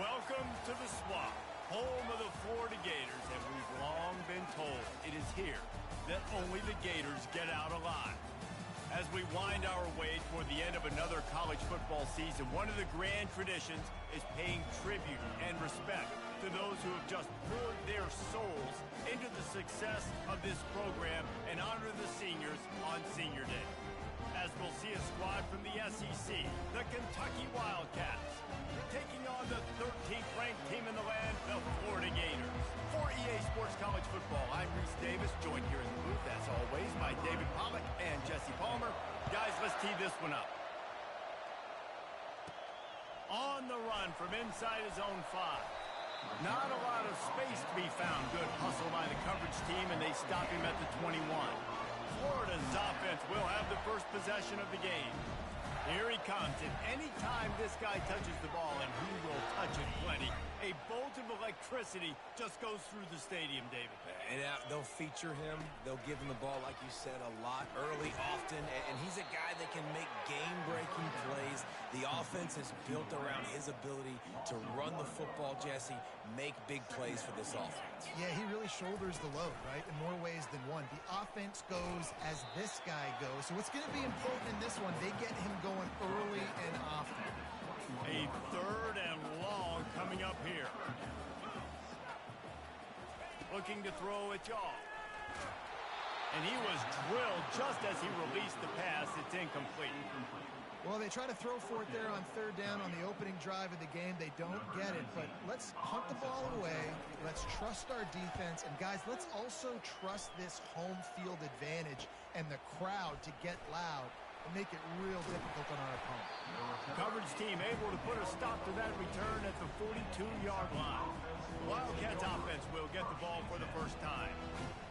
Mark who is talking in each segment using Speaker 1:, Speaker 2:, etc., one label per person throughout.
Speaker 1: Welcome to the Swamp, home of the Florida Gators, and we've long been told it is here that only the Gators get out alive. As we wind our way toward the end of another college football season, one of the grand traditions is paying tribute and respect to those who have just poured their souls into the success of this program and honor the seniors on Senior Day. As we'll see a squad from the SEC, the Kentucky Wildcats, taking on the 13th ranked team in the land, the Florida Gators. For EA Sports College Football, I'm Reese Davis, joined here in the booth, as always, by David Pollack and Jesse Palmer. Guys, let's tee this one up. On the run from inside his own 5. Not a lot of space to be found. Good hustle by the coverage team, and they stop him at the 21. Florida's offense will have the first possession of the game. Here he comes, and anytime this guy touches the ball, and he will touch it plenty, a bolt of electricity just goes through the stadium, David.
Speaker 2: And they'll feature him. They'll give him the ball, like you said, a lot, early, often, and he's a guy that can make game-breaking plays. The offense is built around his ability to run the football, Jesse, make big plays for this offense.
Speaker 3: Yeah, he really shoulders the load, right, in more ways than one. The offense goes as this guy goes, so what's going to be important in this one, they get him going early and often.
Speaker 1: A third and long coming up here. Looking to throw it off. And he was drilled just as he released the pass. It's incomplete.
Speaker 3: Well, they try to throw for it there on third down on the opening drive of the game. They don't get it, but let's punt the ball away. Let's trust our defense. And, guys, let's also trust this home field advantage and the crowd to get loud and make it real difficult on our opponent.
Speaker 1: Coverage team able to put a stop to that return at the 42-yard line. Wildcats offense will get the ball for the first time.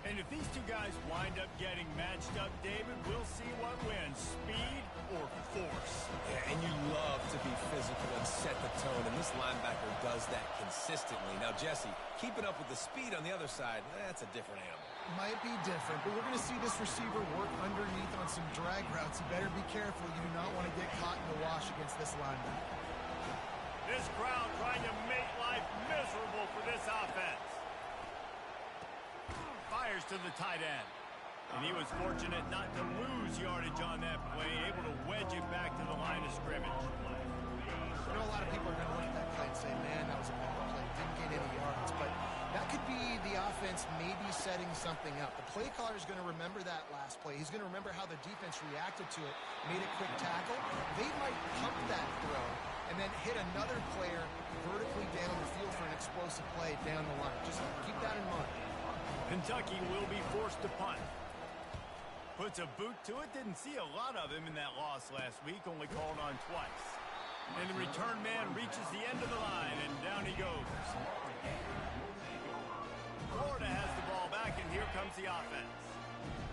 Speaker 1: And if these two guys wind up getting matched up, David, we'll see what wins, speed or force.
Speaker 2: Yeah, and you love to be physical and set the tone, and this linebacker does that consistently. Now, Jesse, keeping up with the speed on the other side, that's a different animal.
Speaker 3: Might be different, but we're going to see this receiver work underneath on some drag routes. You better be careful. You do not want to get caught in the wash against this linebacker.
Speaker 1: This crowd trying to make life miserable for this offense. Fires to the tight end. And he was fortunate not to lose yardage on that play, able to wedge it back to the line of scrimmage.
Speaker 3: You know, a lot of people are going to look at that play and say, man, that was a bad play. Didn't gain any yards. But that could be the offense maybe setting something up. The play caller is going to remember that last play. He's going to remember how the defense reacted to it, made a quick tackle. They might pump that throw and then hit another player vertically down the field for an explosive play down the line. Just keep that in mind.
Speaker 1: Kentucky will be forced to punt. Puts a boot to it. Didn't see a lot of him in that loss last week. Only called on twice. And the return man reaches the end of the line, and down he goes. Florida has the ball back, and here comes the offense.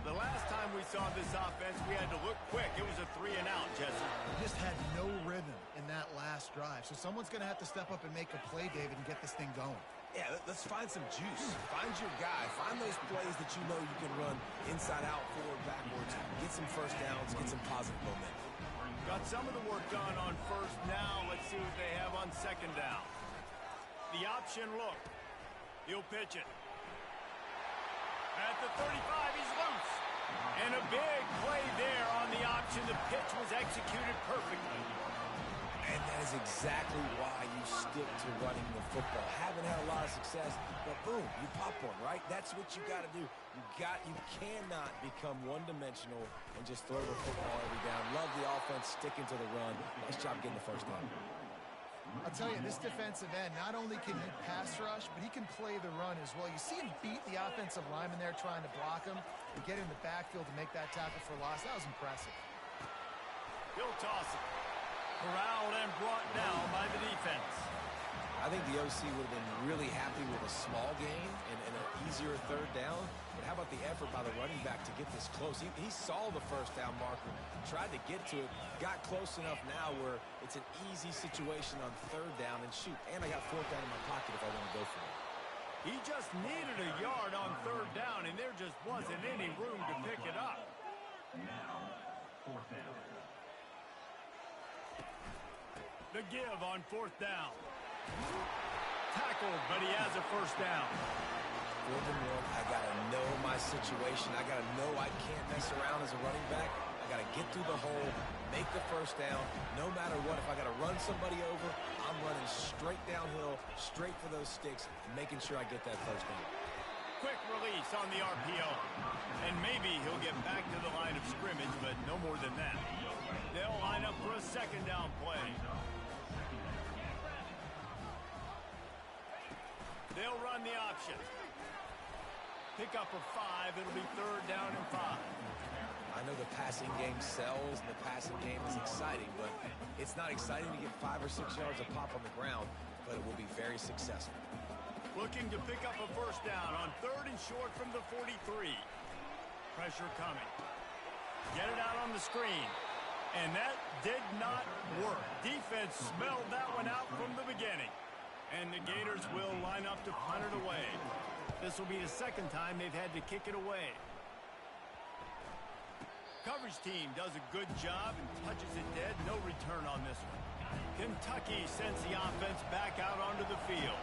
Speaker 1: The last time we saw this offense, we had to look quick. It was a 3-and-out, Jesse.
Speaker 3: Just had no rhythm in that last drive. So someone's going to have to step up and make a play, David, and get this thing going.
Speaker 2: Yeah, let's find some juice. Find your guy. Find those plays that you know you can run inside out, forward, backwards. Get some first downs. Get some positive momentum.
Speaker 1: Got some of the work done on first. Now let's see what they have on second down. The option look. He'll pitch it. At the 35, he's loose. And a big play there on the option. The pitch was executed perfectly.
Speaker 2: And that is exactly why you stick to running the football. Haven't had a lot of success, but boom, you pop one, right? That's what you got to do. You cannot become one-dimensional and just throw the football every down. Love the offense, sticking to the run. Nice job getting the first down.
Speaker 3: I'll tell you, this defensive end, not only can he pass rush, but he can play the run as well. You see him beat the offensive lineman there trying to block him and get in the backfield to make that tackle for loss. That was impressive.
Speaker 1: He'll toss it. Corralled and brought down by the defense.
Speaker 2: I think the OC would have been really happy with a small gain and an easier third down. But how about the effort by the running back to get this close? He saw the first down marker, tried to get to it, got close enough now where it's an easy situation on third down and shoot. And I got fourth down in my pocket if I want to go for it.
Speaker 1: He just needed a yard on third down, and there just wasn't any room to pick it up.
Speaker 4: Now, fourth down.
Speaker 1: The give on fourth down. Tackled, but he has a first down.
Speaker 2: 4th and 1, I got to know my situation. I got to know I can't mess around as a running back. I got to get through the hole, make the first down. No matter what, if I got to run somebody over, I'm running straight downhill, straight for those sticks, and making sure I get that first down.
Speaker 1: Quick release on the RPO. And maybe he'll get back to the line of scrimmage, but no more than that. They'll line up for a second down play. They'll run the option. Pick up of 5. It'll be 3rd down and 5.
Speaker 2: I know the passing game sells and the passing game is exciting, but it's not exciting to get 5 or 6 yards of pop on the ground, but it will be very successful.
Speaker 1: Looking to pick up a first down on 3rd and short from the 43. Pressure coming. Get it out on the screen. And that did not work. Defense smelled that one out from the beginning. And the Gators will line up to punt it away. This will be the second time they've had to kick it away. Coverage team does a good job and touches it dead. No return on this one. Kentucky sends the offense back out onto the field.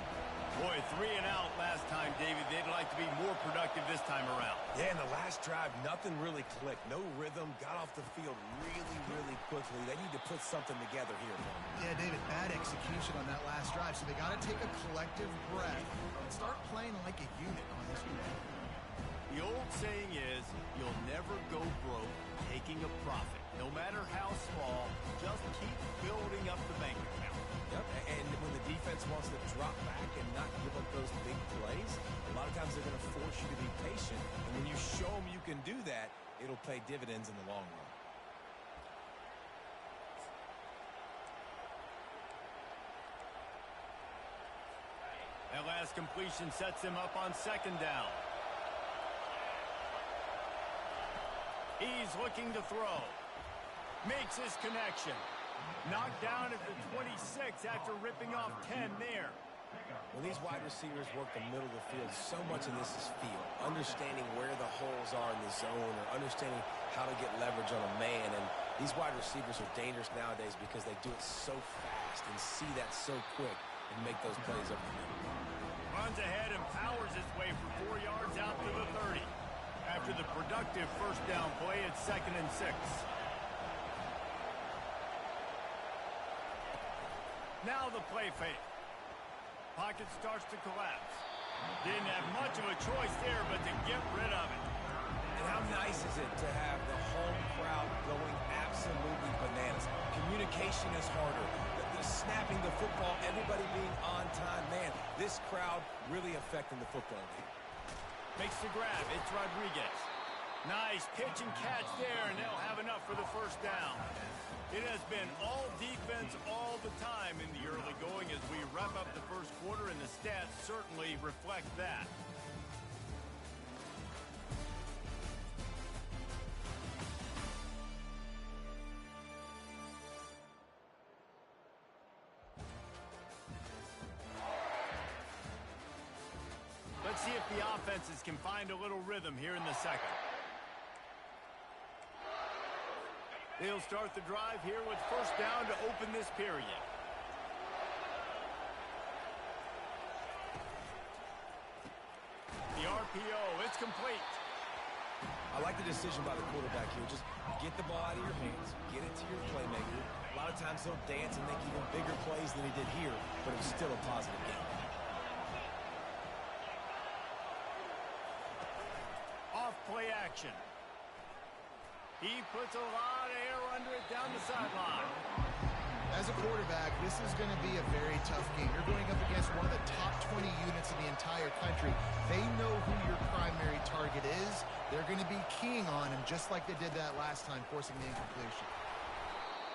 Speaker 1: Boy, 3 and out last time, David. They'd like to be more productive this time around.
Speaker 2: Yeah, in the last drive, nothing really clicked. No rhythm. Got off the field really, really quickly. They need to put something together here.
Speaker 3: Yeah, David, bad execution on that last drive. So they got to take a collective breath and start playing like a unit on this one.
Speaker 1: The old saying is, you'll never go broke taking a profit. No matter how small, just keep building up the bank account.
Speaker 2: Yep, and when the defense wants to drop back and not give up those big plays, a lot of times they're going to force you to be patient. And when you show them you can do that, it'll pay dividends in the long run.
Speaker 1: That last completion sets him up on 2nd down. He's looking to throw. Makes his connection. Knocked down at the 26 after ripping off 10 there.
Speaker 2: When these wide receivers work the middle of the field, so much of this is feel. Understanding where the holes are in the zone or understanding how to get leverage on a man. And these wide receivers are dangerous nowadays because they do it so fast and see that so quick and make those plays up the middle.
Speaker 1: Runs ahead and powers his way for 4 yards out to the 30. After the productive first down play, it's 2nd and 6. Now the play fake. Pocket starts to collapse. Didn't have much of a choice there, but to get rid of it.
Speaker 2: And how nice is it to have the home crowd going absolutely bananas? Communication is harder. The snapping the football, everybody being on time. Man, this crowd really affecting the football game.
Speaker 1: Makes the grab. It's Rodriguez. Nice pitch and catch there, and they'll have enough for the first down. It has been all defense all the time in the early going as we wrap up the first quarter, and the stats certainly reflect that. Let's see if the offenses can find a little rhythm here in the second. They'll start the drive here with first down to open this period. The RPO, it's complete.
Speaker 2: I like the decision by the quarterback here. Just get the ball out of your hands, get it to your playmaker. A lot of times he'll dance and make even bigger plays than he did here, but it was still a positive game.
Speaker 1: Off play action. He puts a lot of air under it down the sideline.
Speaker 3: As a quarterback, this is going to be a very tough game. You're going up against one of the top 20 units in the entire country. They know who your primary target is. They're going to be keying on him just like they did that last time, forcing the incompletion.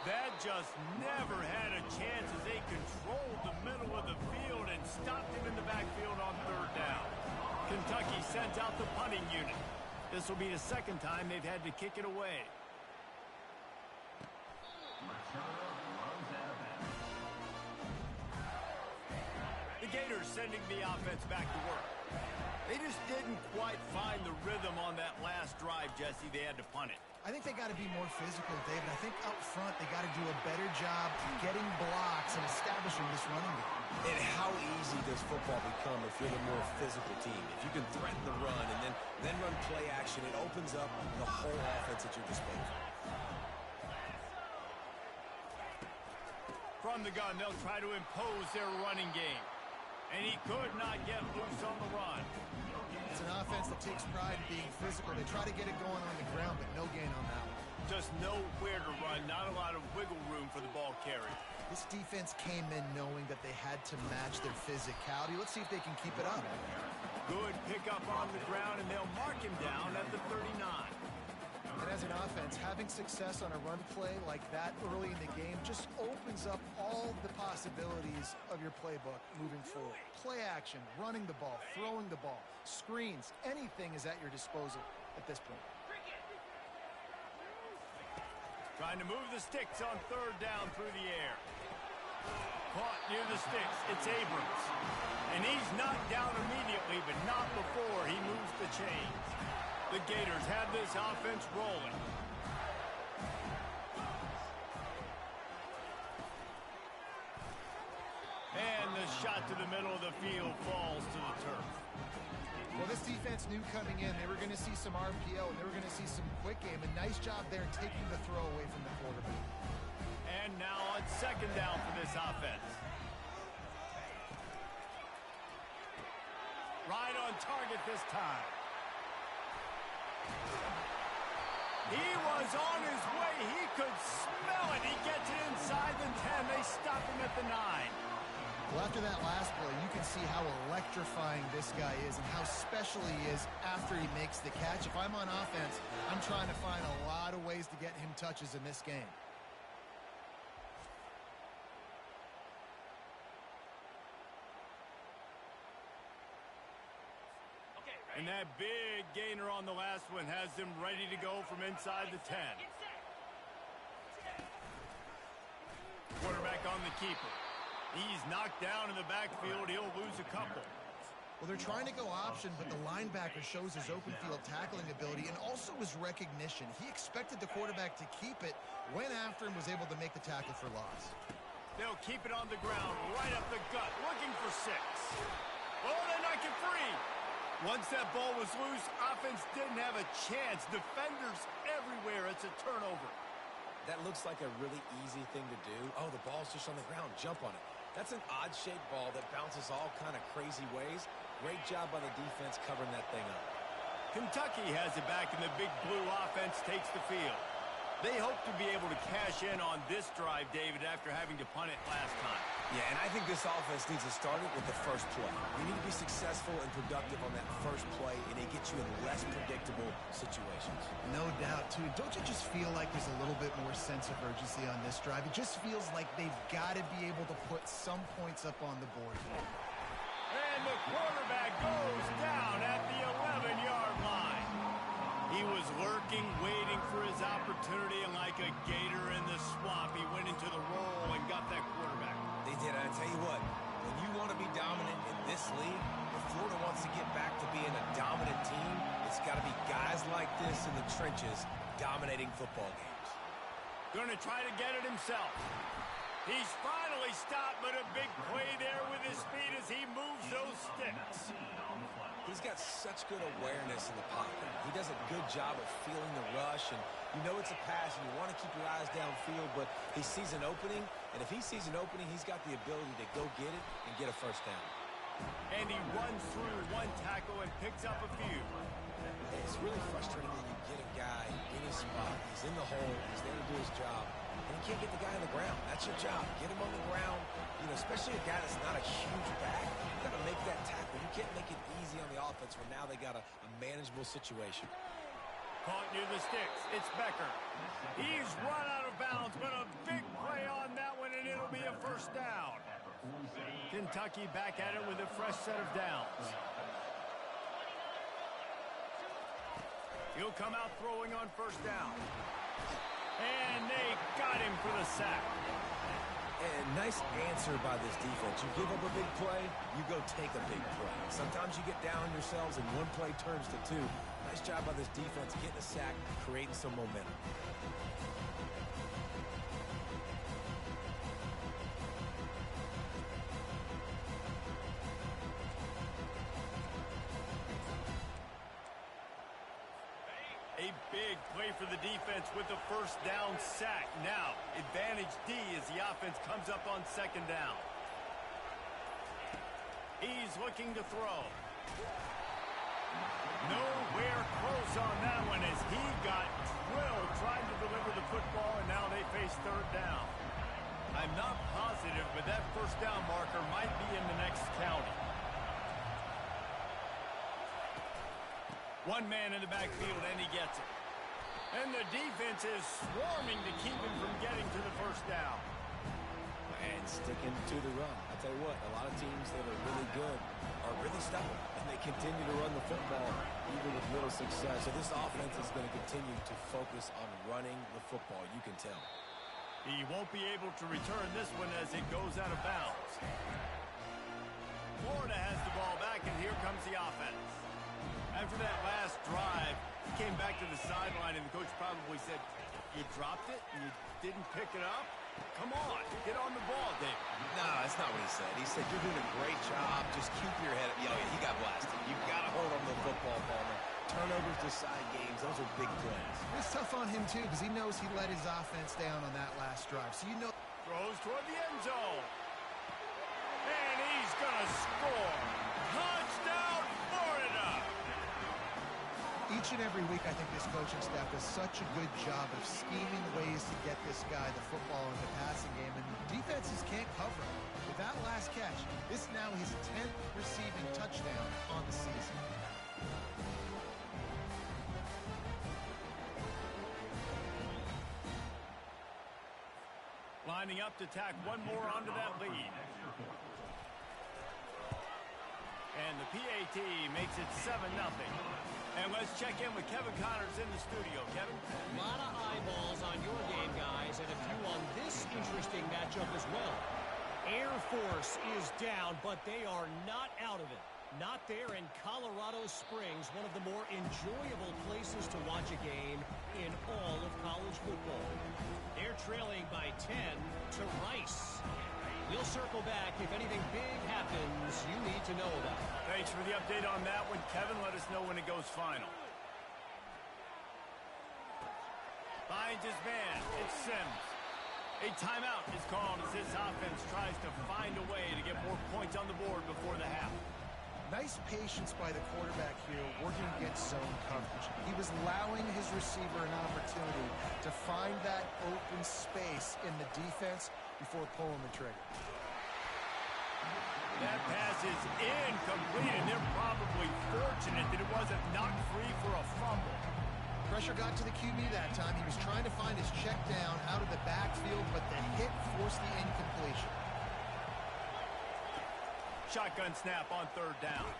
Speaker 1: That just never had a chance as they controlled the middle of the field and stopped him in the backfield on 3rd down. Kentucky sends out the punting unit. This will be the second time they've had to kick it away. The Gators sending the offense back to work. They just didn't quite find the rhythm on that last drive, Jesse. They had to punt it.
Speaker 3: I think they got to be more physical, David. I think up front they got to do a better job getting blocks and establishing this running game.
Speaker 2: And how easy does football become if you're the more physical team? If you can threaten the run and then run play action, it opens up the whole offense at your disposal.
Speaker 1: From the gun, they'll try to impose their running game. And he could not get loose on the run.
Speaker 3: It's an offense that takes pride in being physical. They try to get it going on the ground, but no gain on that one.
Speaker 1: Just nowhere to run, not a lot of wiggle room for the ball carrier.
Speaker 3: This defense came in knowing that they had to match their physicality. Let's see if they can keep it up.
Speaker 1: Good pickup on the ground, and they'll mark him down at the 39.
Speaker 3: And as an offense, having success on a run play like that early in the game just opens up all the possibilities of your playbook moving forward. Play action, running the ball, throwing the ball, screens, anything is at your disposal at this point.
Speaker 1: Trying to move the sticks on third down through the air. Caught near the sticks. It's Abrams. And he's knocked down immediately, but not before he moves the chains. The Gators have this offense rolling. And the shot to the middle of the field falls to the turf.
Speaker 3: Well, this defense knew coming in they were going to see some RPO and they were going to see some quick game. A nice job there taking the throw away from the quarterback.
Speaker 1: And now on second down for this offense. Right on target this time. He was on his way. He could smell it. He gets it inside the 10. They stop him at the 9.
Speaker 3: Well, after that last play, you can see how electrifying this guy is and how special he is after he makes the catch. If I'm on offense, I'm trying to find a lot of ways to get him touches in this game.
Speaker 1: And that big gainer on the last one has them ready to go from inside the 10. Quarterback on the keeper. He's knocked down in the backfield. He'll lose a couple.
Speaker 3: Well, they're trying to go option, but the linebacker shows his open field tackling ability and also his recognition. He expected the quarterback to keep it, went after him, was able to make the tackle for loss.
Speaker 1: They'll keep it on the ground, right up the gut, looking for 6. Oh, they knock it free. Once that ball was loose, offense didn't have a chance. Defenders everywhere. It's a turnover.
Speaker 2: That looks like a really easy thing to do. Oh, the ball's just on the ground. Jump on it. That's an odd-shaped ball that bounces all kind of crazy ways. Great job by the defense covering that thing up.
Speaker 1: Kentucky has it back, and the big blue offense takes the field. They hope to be able to cash in on this drive, David, after having to punt it last time.
Speaker 2: Yeah, and I think this offense needs to start it with the first play. You need to be successful and productive on that first play, and it gets you in less predictable situations.
Speaker 3: No doubt, too. Don't you just feel like there's a little bit more sense of urgency on this drive? It just feels like they've got to be able to put some points up on the board.
Speaker 1: And the quarterback goes down at the 11-yard line. He was lurking, waiting for his opportunity, and like a gator in the swamp, he went into the roll and got that quarterback.
Speaker 2: They did. I tell you what, when you want to be dominant in this league, if Florida wants to get back to being a dominant team, it's got to be guys like this in the trenches dominating football games.
Speaker 1: Going to try to get it himself. He's finally stopped, but a big play there with his speed as he moves those sticks.
Speaker 2: He's got such good awareness in the pocket. He does a good job of feeling the rush, and you know it's a pass, and you want to keep your eyes downfield, but he sees an opening, and if he sees an opening, he's got the ability to go get it and get a first down.
Speaker 1: And he runs through one tackle and picks up a few.
Speaker 2: It's really frustrating when you get a guy in his spot. He's in the hole. He's there to do his job. And you can't get the guy on the ground. That's your job. Get him on the ground. You know, especially a guy that's not a huge back. You got to make that tackle. You can't make it easy on the offense when now they got a manageable situation.
Speaker 1: Caught near the sticks. It's Becker. He's run out of bounds, but a big play on that one, and it'll be a first down. Kentucky back at it with a fresh set of downs. He'll come out throwing on first down. And they got him for the sack.
Speaker 2: And nice answer by this defense. You give up a big play, you go take a big play. Sometimes you get down on yourselves and one play turns to two. Nice job by this defense getting a sack, creating some momentum.
Speaker 1: A big play for the defense with the first down sack. Now, advantage D as the offense comes up on second down. He's looking to throw. Nowhere close on that one as he got drilled trying to deliver the football, and now they face third down. I'm not positive, but that first down marker might be in the next county. One man in the backfield, and he gets it. And the defense is swarming to keep him from getting to the first down.
Speaker 2: And sticking to the run. I tell you what, a lot of teams that are really good are really stubborn, and they continue to run the football even with little success. So this offense is going to continue to focus on running the football, you can tell.
Speaker 1: He won't be able to return this one as it goes out of bounds. Florida has the ball back, and here comes the offense. After that last drive, he came back to the sideline, and the coach probably said, "You dropped it and you didn't pick it up? Come on, get on the ball, David."
Speaker 2: No, that's not what he said. He said, "You're doing a great job. Just keep your head up." Yeah, he got blasted. You've got to hold on to the football, Palmer. Turnovers decide games. Those are big plays.
Speaker 3: It's tough on him, too, because he knows he let his offense down on that last drive. So you know.
Speaker 1: Throws toward the end zone. And he's going to score. Touchdown, Florida!
Speaker 3: Each and every week, I think this coaching staff does such a good job of scheming ways to get this guy the football in the passing game, and defenses can't cover it. With that last catch, this now his 10th receiving touchdown on the season.
Speaker 1: Lining up to tack one more onto that lead. And the PAT makes it 7-0. And let's check in with Kevin Connors in the studio. Kevin?
Speaker 5: A lot of eyeballs on your game, guys, and a few on this interesting matchup as well. Air Force is down, but they are not out of it. Not there in Colorado Springs, one of the more enjoyable places to watch a game in all of college football. They're trailing by 10 to Rice. We'll circle back if anything big happens you need to know about.
Speaker 1: Thanks for the update on that one, Kevin. Let us know when it goes final. Finds his man. It's Sims. A timeout is called as this offense tries to find a way to get more points on the board before the half.
Speaker 3: Nice patience by the quarterback here, working against zone coverage. He was allowing his receiver an opportunity to find that open space in the defense before pulling the trigger.
Speaker 1: That pass is incomplete, and they're probably fortunate that it wasn't knocked free for a fumble.
Speaker 3: Pressure got to the QB that time. He was trying to find his check down out of the backfield, but the hit forced the incompletion.
Speaker 1: Shotgun snap on third down.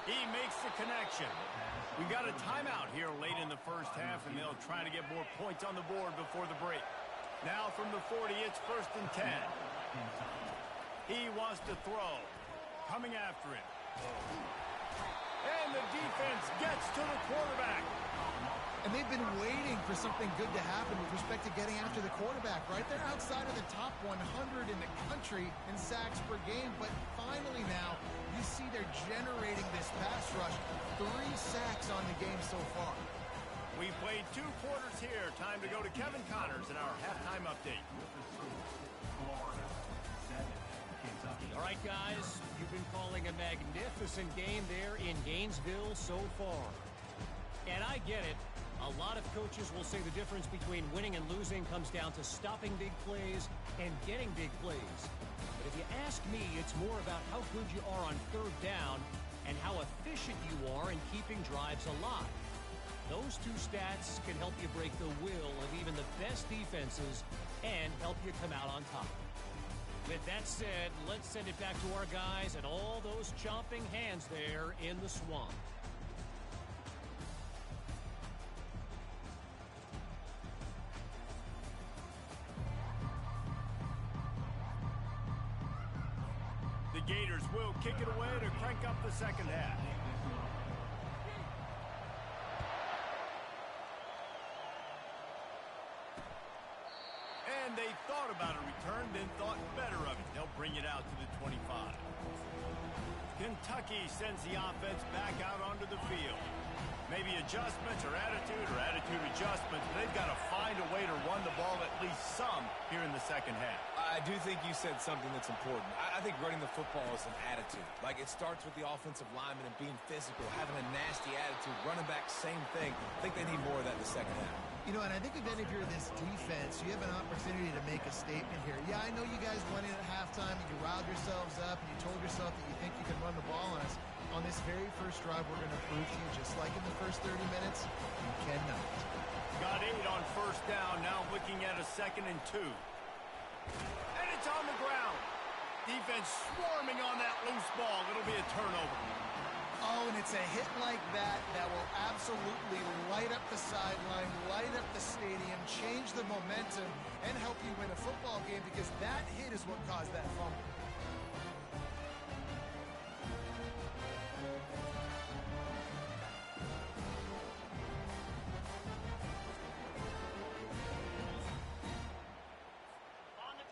Speaker 1: He makes the connection. We got a timeout here late in the first half, and they'll try to get more points on the board before the break. Now from the 40, it's 1st and 10. He wants to throw. Coming after it. And the defense gets to the quarterback.
Speaker 3: And they've been waiting for something good to happen with respect to getting after the quarterback, right? They're outside of the top 100 in the country in sacks per game, but finally now you see they're generating this pass rush. 3 sacks on the game so far.
Speaker 1: We played 2 quarters here. Time to go to Kevin Connors in our halftime update.
Speaker 5: All right, guys, you've been calling a magnificent game there in Gainesville so far. And I get it. A lot of coaches will say the difference between winning and losing comes down to stopping big plays and getting big plays. But if you ask me, it's more about how good you are on third down and how efficient you are in keeping drives alive. Those 2 stats can help you break the will of even the best defenses and help you come out on top. With that said, let's send it back to our guys and all those chomping hands there in the swamp.
Speaker 1: The Gators will kick it away to crank up the second half. And they thought about a return, then thought better of it. They'll bring it out to the 25. Kentucky sends the offense back out onto the field. Maybe adjustments or attitude adjustments. They've got to find a way to run the ball at least some here in the second half.
Speaker 2: I do think you said something that's important. I think running the football is an attitude. Like, it starts with the offensive lineman and being physical, having a nasty attitude. Running back, same thing. I think they need more of that in the second half.
Speaker 3: You know, and I think again, if you're this defense, you have an opportunity to make a statement here. Yeah, I know you guys went in at halftime and you riled yourselves up and you told yourself that you think you can run the ball on us. On this very first drive, we're going to prove to you, just like in the first 30 minutes, you cannot.
Speaker 1: Got 8 on first down, now looking at a 2nd and 2. And it's on the ground. Defense swarming on that loose ball. It'll be a turnover.
Speaker 3: Oh, and it's a hit like that that will absolutely light up the sideline, light up the stadium, change the momentum, and help you win a football game, because that hit is what caused that fumble.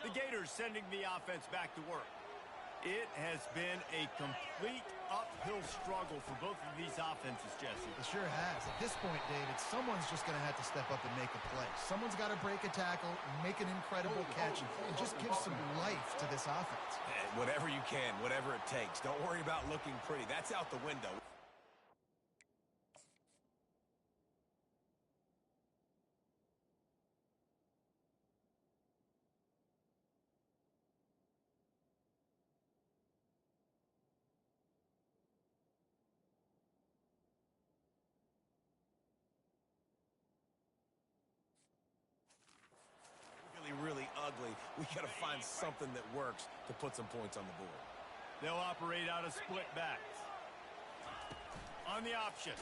Speaker 1: The Gators sending the offense back to work. It has been a complete uphill struggle for both of these offenses, Jesse.
Speaker 3: It sure has. At this point, David, someone's just going to have to step up and make a play. Someone's got to break a tackle, make an incredible catch, and just give some life to this offense.
Speaker 2: Whatever you can, whatever it takes. Don't worry about looking pretty. That's out the window. Really ugly. We got to find something that works to put some points on the board.
Speaker 1: They'll operate out of split backs. On the option.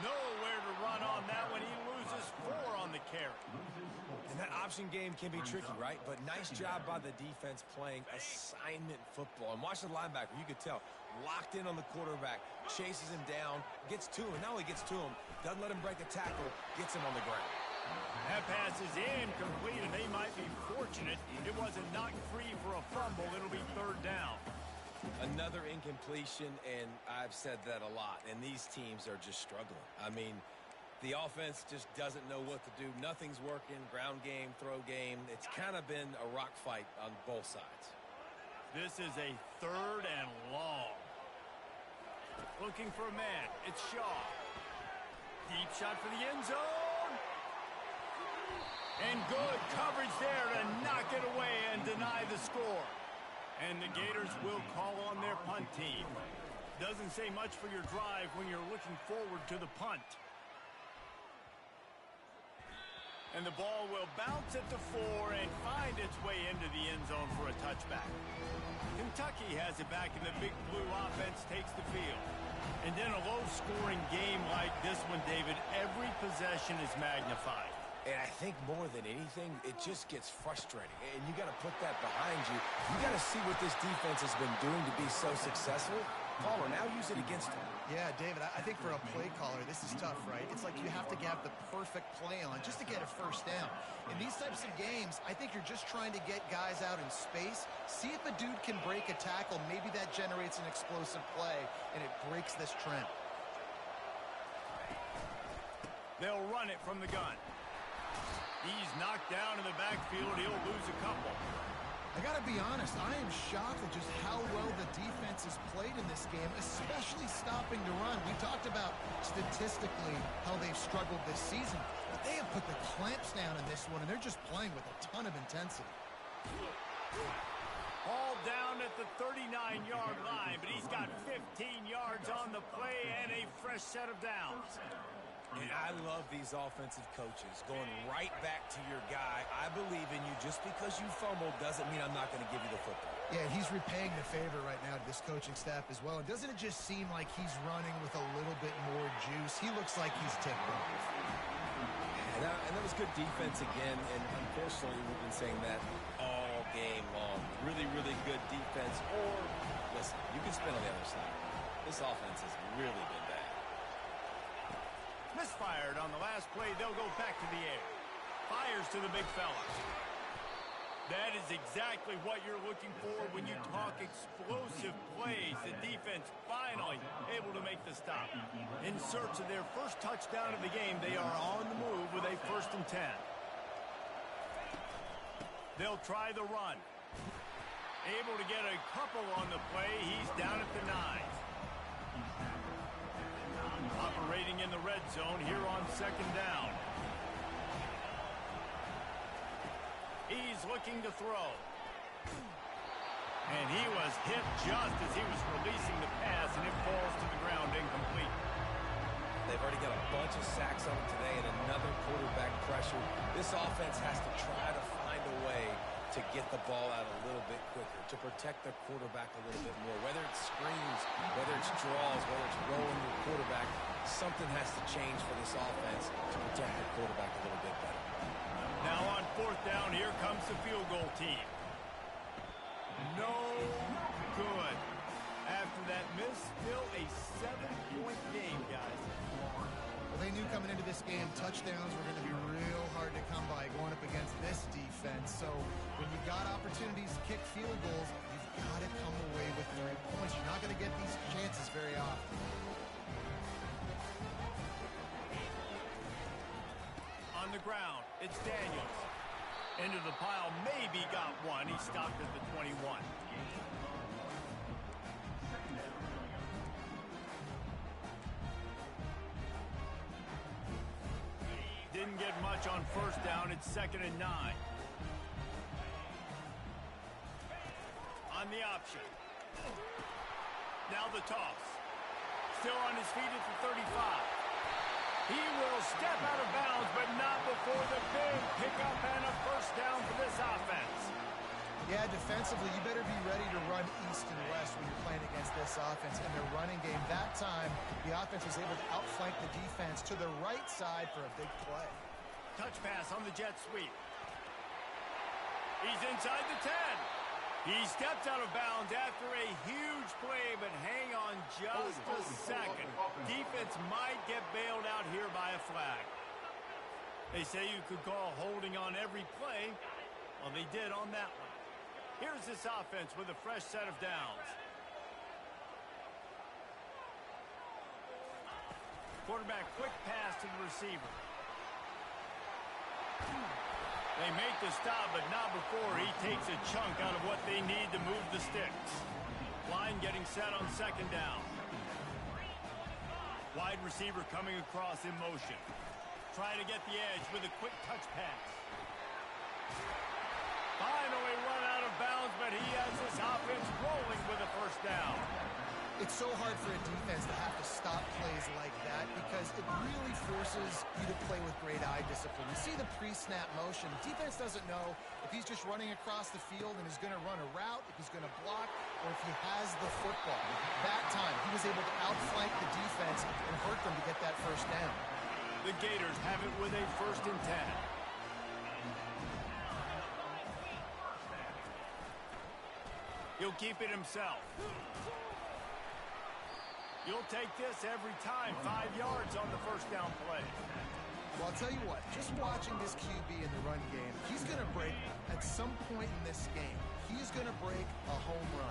Speaker 1: Nowhere to run on that one. He loses 4 on the carry.
Speaker 2: And that option game can be tricky, right? But nice job by the defense playing assignment football. And watch the linebacker. You could tell. Locked in on the quarterback. Chases him down. Gets to him. Not only gets to him, doesn't let him break a tackle. Gets him on the ground.
Speaker 1: That pass is incomplete, and they might be fortunate it wasn't knocked free for a fumble. It'll be 3rd down.
Speaker 2: Another incompletion, and I've said that a lot, and these teams are just struggling. I mean, the offense just doesn't know what to do. Nothing's working. Ground game, throw game. It's kind of been a rock fight on both sides.
Speaker 1: This is a 3rd and long. Looking for a man. It's Shaw. Deep shot for the end zone. And good coverage there to knock it away and deny the score. And the Gators will call on their punt team. Doesn't say much for your drive when you're looking forward to the punt. And the ball will bounce at the 4 and find its way into the end zone for a touchback. Kentucky has it back, and the Big Blue offense takes the field. And in a low-scoring game like this one, David, every possession is magnified.
Speaker 2: And I think more than anything, it just gets frustrating. And you got to put that behind you. You got to see what this defense has been doing to be so successful. Caller, now use it against him.
Speaker 3: Yeah, David, I think for a play caller, this is tough, right? It's like you have to have the perfect play on just to get a first down. In these types of games, I think you're just trying to get guys out in space, see if a dude can break a tackle. Maybe that generates an explosive play, and it breaks this trend.
Speaker 1: They'll run it from the gun. He's knocked down in the backfield. He'll lose a couple.
Speaker 3: I got to be honest, I am shocked at just how well the defense has played in this game, especially stopping to run. We talked about statistically how they've struggled this season, but they have put the clamps down in this one, and they're just playing with a ton of intensity.
Speaker 1: All down at the 39-yard line, but he's got 15 yards on the play and a fresh set of downs.
Speaker 2: And I love these offensive coaches going right back to your guy. I believe in you. Just because you fumbled doesn't mean I'm not going to give you the football.
Speaker 3: Yeah, he's repaying the favor right now to this coaching staff as well. And doesn't it just seem like he's running with a little bit more juice? He looks like he's tipped off.
Speaker 2: And that was good defense again. And unfortunately, we've been saying that all game long. Really, really good defense. Or, listen, you can spin on the other side. This offense has really been bad.
Speaker 1: Misfired on the last play. They'll go back to the air. Fires to the big fella. That is exactly what you're looking for when you talk explosive plays. The defense finally able to make the stop. In search of their first touchdown of the game, they are on the move with a 1st and 10. They'll try the run. Able to get a couple on the play. He's down at the 9. Operating in the red zone here on 2nd down. He's looking to throw. And he was hit just as he was releasing the pass, and it falls to the ground incomplete.
Speaker 2: They've already got a bunch of sacks on them today and another quarterback pressure. This offense has to try to find a way to get the ball out a little bit quicker, to protect their quarterback a little bit more. Whether it's screens, whether it's draws, whether it's rolling your quarterback, something has to change for this offense to protect the quarterback a little bit better.
Speaker 1: Now on 4th down, here comes the field goal team. No good. After that miss, still a 7-point game, guys.
Speaker 3: Well, they knew coming into this game, touchdowns were going to be real hard to come by going up against this defense. So when you got opportunities to kick field goals, you've got to come away with 3 points. You're not going to get these chances very often.
Speaker 1: On the ground, it's Daniels. Into the pile, maybe got one. He stopped at the 21. Didn't get much on 1st down. It's 2nd and 9. On the option. Now the toss. Still on his feet at the 35. He will step out of bounds, but not before the big pickup and a 1st down for this offense.
Speaker 3: Yeah, defensively, you better be ready to run east and west when you're playing against this offense and their running game. That time, the offense was able to outflank the defense to the right side for a big play.
Speaker 1: Touch pass on the jet sweep. He's inside the 10. He stepped out of bounds after a huge play, but hang on just a second. Defense might get bailed out here by a flag. They say you could call holding on every play. Well, they did on that one. Here's this offense with a fresh set of downs. Quarterback quick pass to the receiver. They make the stop, but not before he takes a chunk out of what they need to move the sticks. Line getting set on 2nd down. Wide receiver coming across in motion. Trying to get the edge with a quick touch pass. Finally run out of bounds, but he has this offense rolling with a 1st down.
Speaker 3: It's so hard for a defense to have to stop plays like that because it really forces you to play with great eye discipline. You see the pre-snap motion. The defense doesn't know if he's just running across the field and is going to run a route, if he's going to block, or if he has the football. That time, he was able to outflank the defense and hurt them to get that 1st down.
Speaker 1: The Gators have it with a 1st and 10. He'll keep it himself. You'll take this every time. 5 yards on the 1st down play.
Speaker 3: Well, I'll tell you what, just watching this QB in the run game, he's going to break at some point in this game. He's going to break a home run.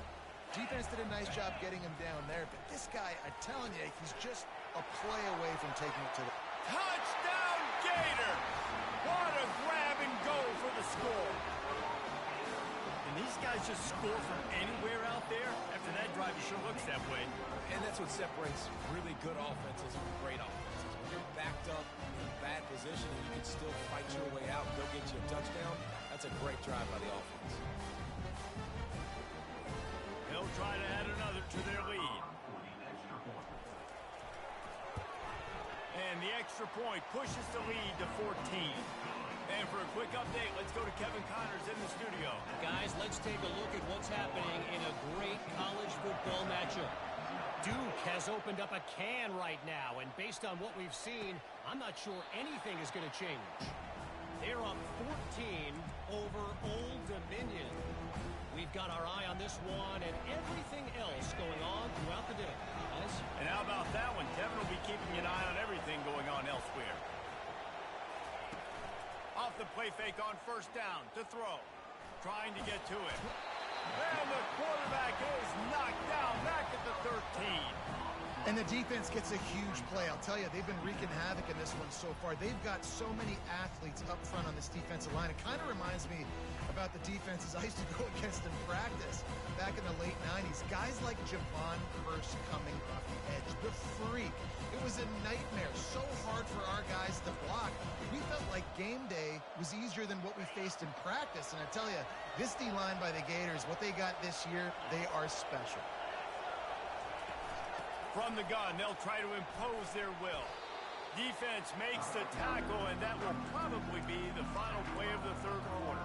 Speaker 3: Defense did a nice job getting him down there, but this guy, I'm telling you, he's just a play away from taking it to the...
Speaker 1: Touchdown, Gator! What a grab and go for the score. And these guys just score from anywhere out there. After that drive, it sure looks that way.
Speaker 2: And that's what separates really good offenses from great offenses. When you're backed up in a bad position and you can still fight your way out and go get you a touchdown, that's a great drive by the offense.
Speaker 1: They'll try to add another to their lead. And the extra point pushes the lead to 14. And for a quick update, let's go to Kevin Connors in the studio.
Speaker 5: Guys, let's take a look at what's happening in a great college football matchup. Duke has opened up a can right now, and based on what we've seen, I'm not sure anything is going to change. They're up 14 over Old Dominion. We've got our eye on this one and everything else going on throughout the day. Guys?
Speaker 1: And how about that one? Kevin will be keeping an eye on everything going on elsewhere. Off the play fake on first down to throw. Trying to get to it. And the quarterback is knocked down back at the 13.
Speaker 3: And the defense gets a huge play. I'll tell you, they've been wreaking havoc in this one so far. They've got so many athletes up front on this defensive line. It kind of reminds me about the defenses I used to go against in practice back in the late 90s. Guys like Javon Curse coming off the edge, the freak. It was a nightmare. So hard for our guys to block. We felt like game day was easier than what we faced in practice. And I tell you, this D-line by the Gators, what they got this year, they are special.
Speaker 1: From the gun, they'll try to impose their will. Defense makes the tackle, and that will probably be the final play of the third quarter.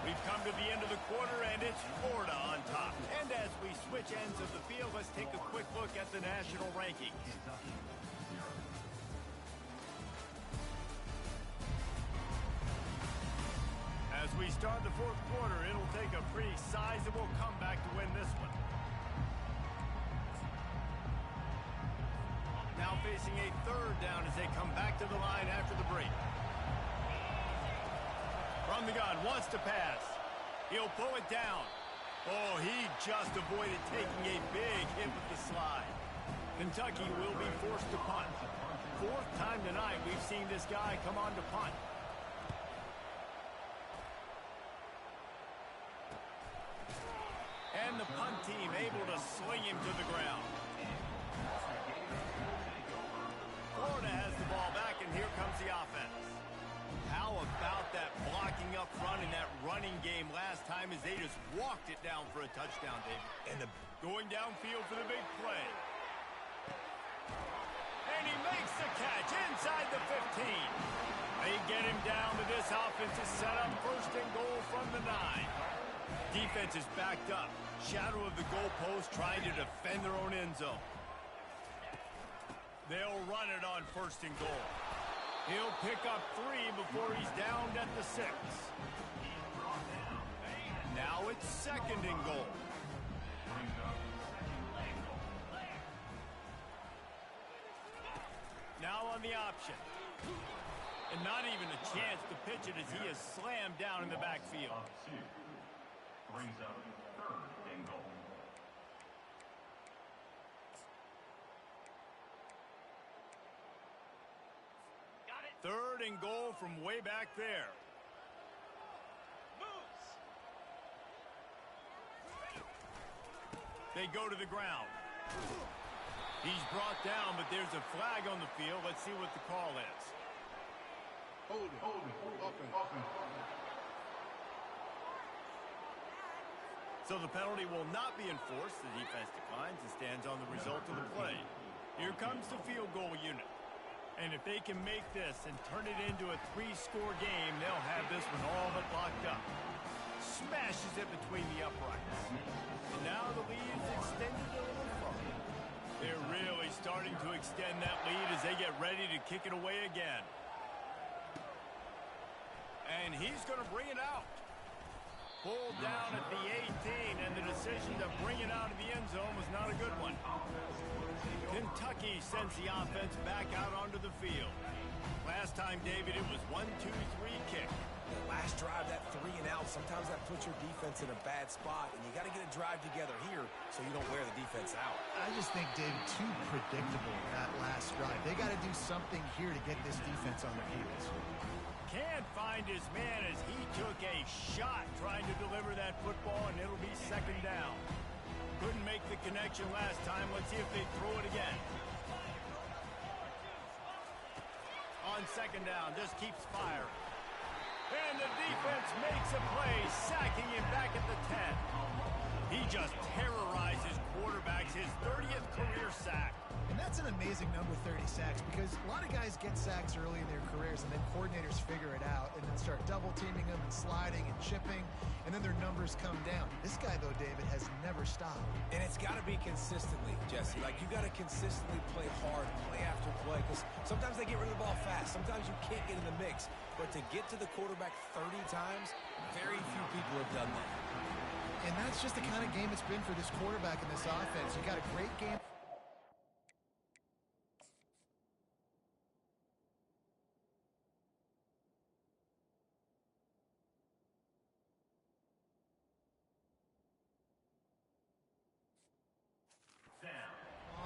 Speaker 1: We've come to the end of the quarter, and it's Florida on top. And as we switch ends of the field, let's take a quick look at the national rankings. As we start the fourth quarter, it'll take a pretty sizable comeback to win this one. Now facing a third down as they come back to the line after the break. From the gun, wants to pass. He'll pull it down. Oh, he just avoided taking a big hit with the slide. Kentucky will be forced to punt. Fourth time tonight we've seen this guy come on to punt. And the punt team able to sling him to the ground. Florida has the ball back, and here comes the offense. How about that blocking up front in that running game last time as they just walked it down for a touchdown, David? And going downfield for the big play. And he makes the catch inside the 15. They get him down to this offensive setup. First and goal from the 9. Defense is backed up. Shadow of the goalpost trying to defend their own end zone. They'll run it on first and goal. He'll pick up 3 before he's downed at the 6. Now it's second and goal. Now on the option. And not even a chance to pitch it as he is slammed down in the backfield.
Speaker 4: Brings up third and goal.
Speaker 1: Third and goal from way back there. They go to the ground. He's brought down, but there's a flag on the field. Let's see what the call is.
Speaker 6: Hold it. Offense.
Speaker 1: So the penalty will not be enforced. The defense declines and stands on the result of the play. Here comes the field goal unit. And if they can make this and turn it into a 3-score game, they'll have this one all but locked up. Smashes it between the uprights. And now the lead is extended a little further. They're really starting to extend that lead as they get ready to kick it away again. And he's going to bring it out. Pulled down at the 18, and the decision to bring it out of the end zone was not a good one. Kentucky sends the offense back out onto the field. Last time, David, it was 1-2-3 kick.
Speaker 2: The last drive, that 3 and out, sometimes that puts your defense in a bad spot, and you got to get a drive together here so you don't wear the defense out.
Speaker 3: I just think, David, too predictable that last drive. They got to do something here to get this defense on their heels.
Speaker 1: Can't find his man as he took a shot trying to deliver that football, and it'll be second down. Couldn't make the connection last time. Let's see if they throw it again. On second down, just keeps firing. And the defense makes a play, sacking him back at the 10. He just terrorizes quarterbacks, his 30th career sack.
Speaker 3: And that's an amazing number, 30 sacks, because a lot of guys get sacks early in their careers, and then coordinators figure it out and then start double-teaming them and sliding and chipping, and then their numbers come down. This guy, though, David, has never stopped.
Speaker 2: And it's got to be consistently, Jesse. Like, you got to consistently play hard, play after play, because sometimes they get rid of the ball fast. Sometimes you can't get in the mix. But to get to the quarterback 30 times, very few people have done that.
Speaker 3: And that's just the kind of game it's been for this quarterback in this offense. You got a great game.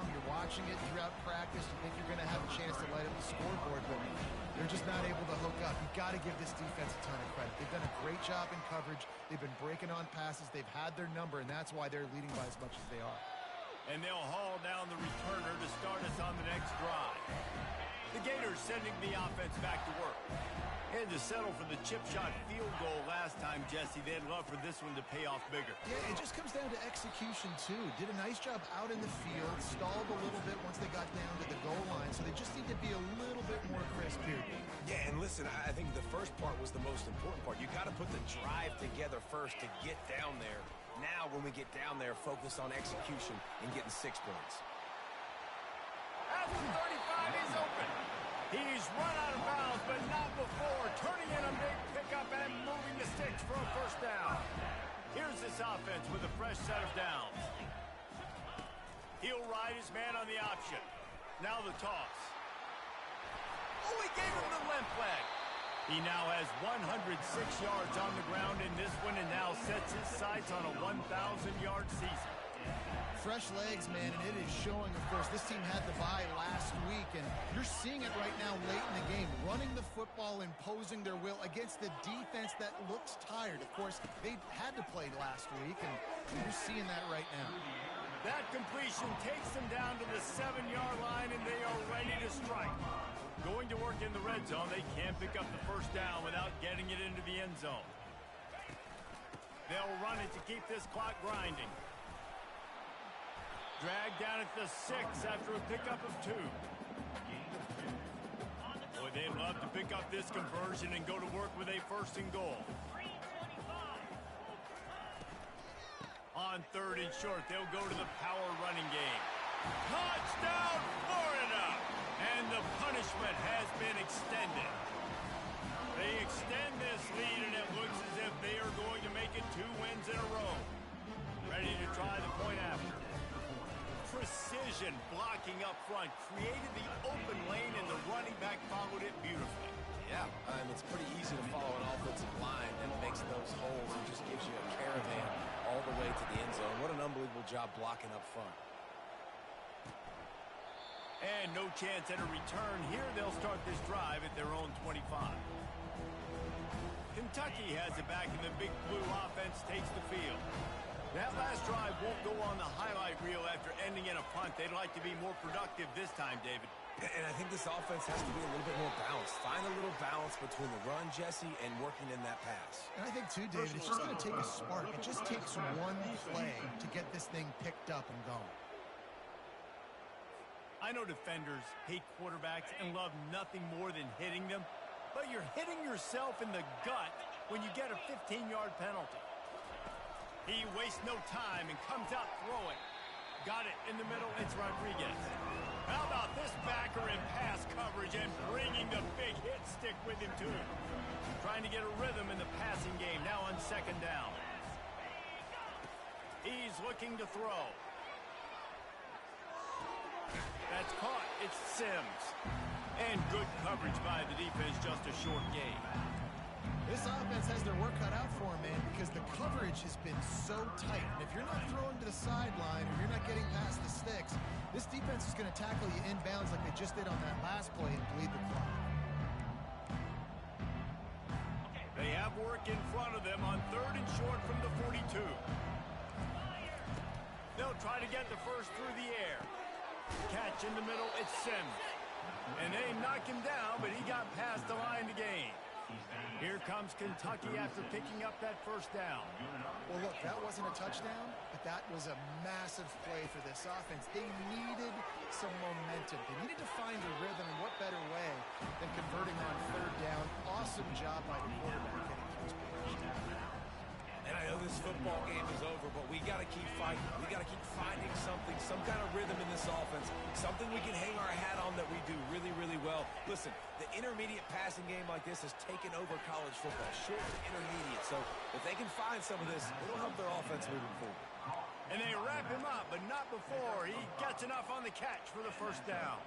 Speaker 3: You're watching it throughout practice. You think you're going to have a chance to light up the scoreboard, but they're just not able to hook up. You've got to give this defense a ton of credit. They've done a great job in coverage. They've been breaking on passes. They've had their number, and that's why they're leading by as much as they are.
Speaker 1: And they'll haul down the returner to start us on the next drive. The Gators sending the offense back to work. Had to settle for the chip shot field goal last time, Jesse. They'd love for this one to pay off bigger.
Speaker 3: Yeah, it just comes down to execution, too. Did a nice job out in the field, stalled a little bit once they got down to the goal line, so they just need to be a little bit more crisp here.
Speaker 2: Yeah, and listen, I think the first part was the most important part. You got to put the drive together first to get down there. Now, when we get down there, focus on execution and getting 6 points.
Speaker 1: At the 35, he's open. He's run out of bounds, but not before. Turning in a big pickup and moving the sticks for a first down. Here's this offense with a fresh set of downs. He'll ride his man on the option. Now the toss. Oh, he gave him the limp leg. He now has 106 yards on the ground in this one and now sets his sights on a 1,000-yard season.
Speaker 3: Fresh legs, man, and it is showing, of course. This team had the bye last week, and you're seeing it right now late in the game. Running the football, imposing their will against the defense that looks tired. Of course, they had to play last week, and you're seeing that right now.
Speaker 1: That completion takes them down to the 7-yard line, and they are ready to strike. Going to work in the red zone, they can't pick up the first down without getting it into the end zone. They'll run it to keep this clock grinding. Dragged down at the 6 after a pickup of 2. Boy, they'd love to pick up this conversion and go to work with a first and goal. On 3rd and short, they'll go to the power running game. Touchdown, Florida! And the punishment has been extended. They extend this lead, and it looks as if they are going to make it 2 wins in a row. Ready to try the point after. Precision blocking up front created the open lane, and the running back followed it beautifully.
Speaker 2: Yeah, it's pretty easy to follow an offensive line that makes those holes and just gives you a caravan all the way to the end zone. What an unbelievable job blocking up front.
Speaker 1: And no chance at a return here. They'll start this drive at their own 25. Kentucky has it back, and the big blue offense takes the field. That last drive won't go on the highlight reel after ending in a punt. They'd like to be more productive this time, David.
Speaker 2: And I think this offense has to be a little bit more balanced. Find a little balance between the run, Jesse, and working in that pass.
Speaker 3: And I think, too, David, it's just going to take a spark. It just takes one play to get this thing picked up and going.
Speaker 1: I know defenders hate quarterbacks and love nothing more than hitting them, but you're hitting yourself in the gut when you get a 15-yard penalty. He wastes no time and comes out throwing. Got it in the middle. It's Rodriguez. How about this backer in pass coverage and bringing the big hit stick with him, too. Trying to get a rhythm in the passing game. Now on 2nd down. He's looking to throw. That's caught. It's Sims. And good coverage by the defense. Just a short gain.
Speaker 3: This offense has their work cut out for them, man, because the coverage has been so tight. And if you're not throwing to the sideline or you're not getting past the sticks, this defense is going to tackle you inbounds like they just did on that last play and bleed the clock.
Speaker 1: They have work in front of them on 3rd and short from the 42. They'll try to get the first through the air. Catch in the middle, it's Sims. And they knock him down, but he got past the line to gain. Here comes Kentucky after picking up that first down.
Speaker 3: Well, look, that wasn't a touchdown, but that was a massive play for this offense. They needed some momentum. They needed to find a rhythm, and what better way than converting on third down. Awesome job by the quarterback getting those players.
Speaker 2: And I know this football game is over, but we got to keep fighting. We got to keep finding something, some kind of rhythm in this offense, something we can hang our hat on that we do really, really well. Listen, the intermediate passing game like this has taken over college football, short and intermediate. So if they can find some of this, it'll help their offense moving forward.
Speaker 1: And they wrap him up, but not before he gets enough on the catch for the first down.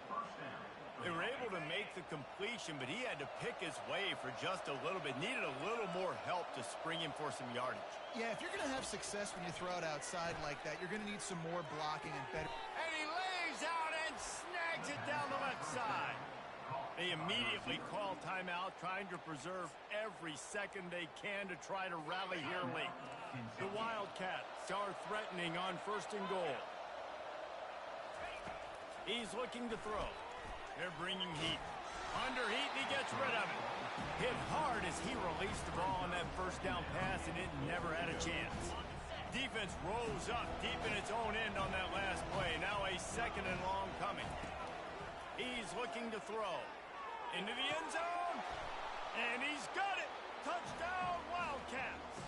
Speaker 1: They were able to make the completion, but he had to pick his way for just a little bit. Needed a little more help to spring him for some yardage.
Speaker 3: Yeah, if you're going to have success when you throw it outside like that, you're going to need some more blocking and better.
Speaker 1: And he lays out and snags it down the left side. They immediately call timeout, trying to preserve every second they can to try to rally here late. The Wildcats are threatening on first and goal. He's looking to throw. They're bringing heat. Under heat, and he gets rid of it. Hit hard as he released the ball on that first down pass, and it never had a chance. Defense rose up deep in its own end on that last play. Now a second and long coming. He's looking to throw. Into the end zone. And he's got it. Touchdown, Wildcats.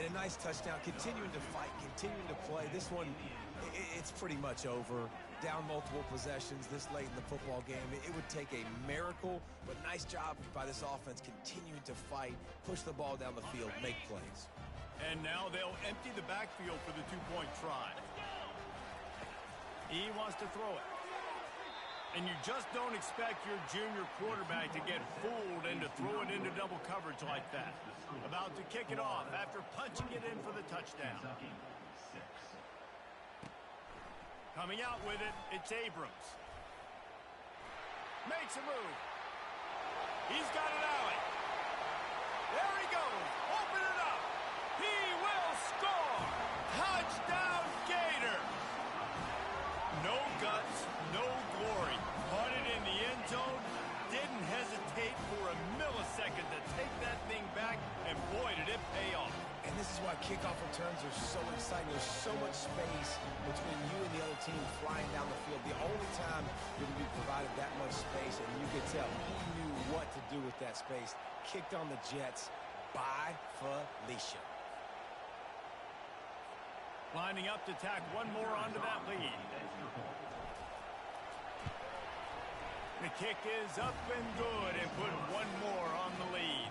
Speaker 2: And a nice touchdown, continuing to fight, continuing to play. This one, it's pretty much over. Down multiple possessions this late in the football game. It would take a miracle, but nice job by this offense continuing to fight, push the ball down the field, make plays.
Speaker 1: And now they'll empty the backfield for the two-point try. He wants to throw it. And you just don't expect your junior quarterback to get fooled and to throw it into double coverage like that. About to kick it off after punching it in for the touchdown. Coming out with it, it's Abrams. Makes a move. He's got an alley. There he goes. Open it up. He will score. Touchdown, Gator. No guts, no glory. Caught it in the end zone. Didn't hesitate for a millisecond to take that thing back, and boy, did it pay off.
Speaker 2: And this is why kickoff returns are so exciting. There's so much space between you and the other team flying down the field. The only time you're going to be provided that much space, and you could tell he knew what to do with that space. Kicked on the Jets by Felicia.
Speaker 1: Lining up to tack one more onto that lead. The kick is up and good, and put one more on the lead.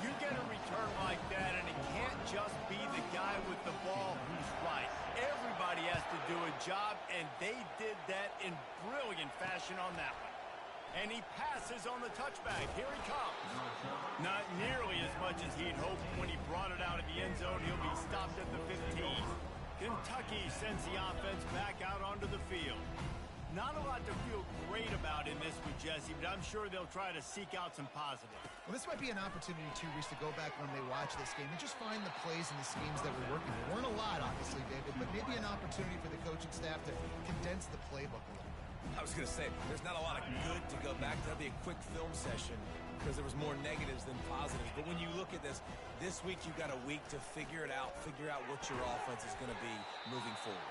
Speaker 1: You get a return like that, and it can't just be the guy with the ball who's right. Everybody has to do a job, and they did that in brilliant fashion on that one. And he passes on the touchback. Here he comes. Not nearly as much as he'd hoped when he brought it out of the end zone. He'll be stopped at the 15. Kentucky sends the offense back out onto the field. Not a lot to feel great about in this with Jesse, but I'm sure they'll try to seek out some positive.
Speaker 3: Well, this might be an opportunity, too, Reese, to go back when they watch this game and just find the plays and the schemes that were working. There weren't a lot, obviously, David, but maybe an opportunity for the coaching staff to condense the playbook a little bit.
Speaker 2: I was going to say, there's not a lot of good to go back to. That'd be a quick film session because there was more negatives than positives. But when you look at this week you've got a week to figure it out, figure out what your offense is going to be moving forward.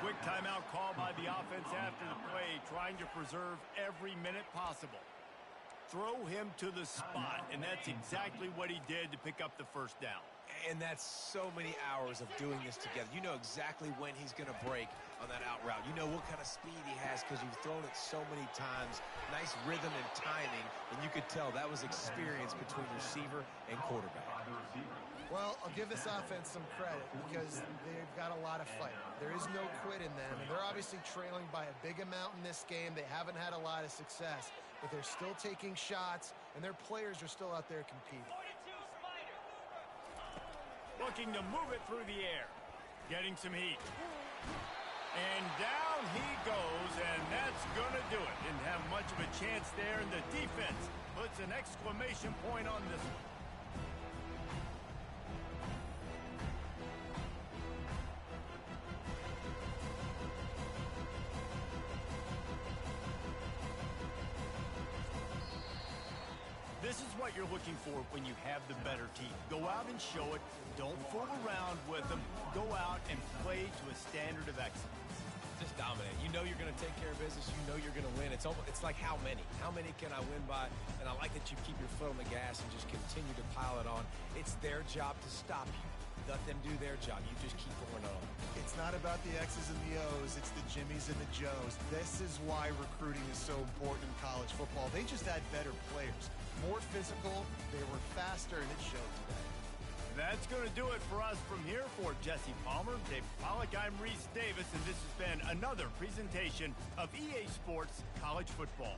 Speaker 1: Quick timeout call by the offense after the play, trying to preserve every minute possible. Throw him to the spot, and that's exactly what he did to pick up the first down.
Speaker 2: And that's so many hours of doing this together. You know exactly when he's going to break on that out route. You know what kind of speed he has because you've thrown it so many times. Nice rhythm and timing, and you could tell that was experience between receiver and quarterback.
Speaker 3: Well, I'll give this offense some credit because they've got a lot of fight. There is no quit in them, and they're obviously trailing by a big amount in this game. They haven't had a lot of success, but they're still taking shots, and their players are still out there competing.
Speaker 1: Looking to move it through the air. Getting some heat. And down he goes, and that's going to do it. Didn't have much of a chance there, and the defense puts an exclamation point on this one. what you're looking for when you have the better team. Go out and show it. Don't fool around with them. Go out and play to a standard of excellence.
Speaker 2: Just dominate. You know you're going to take care of business. You know you're going to win. It's like how many? How many can I win by? And I like that you keep your foot on the gas and just continue to pile it on. It's their job to stop you. Let them do their job. You just keep going on.
Speaker 3: It's not about the X's and the O's. It's the Jimmies and the Joes. This is why recruiting is so important in college football. They just had better players. More physical. They were faster, and it showed today.
Speaker 1: That's going to do it for us from here. For Jesse Palmer, Dave Pollack, I'm Reese Davis, and this has been another presentation of EA Sports College Football.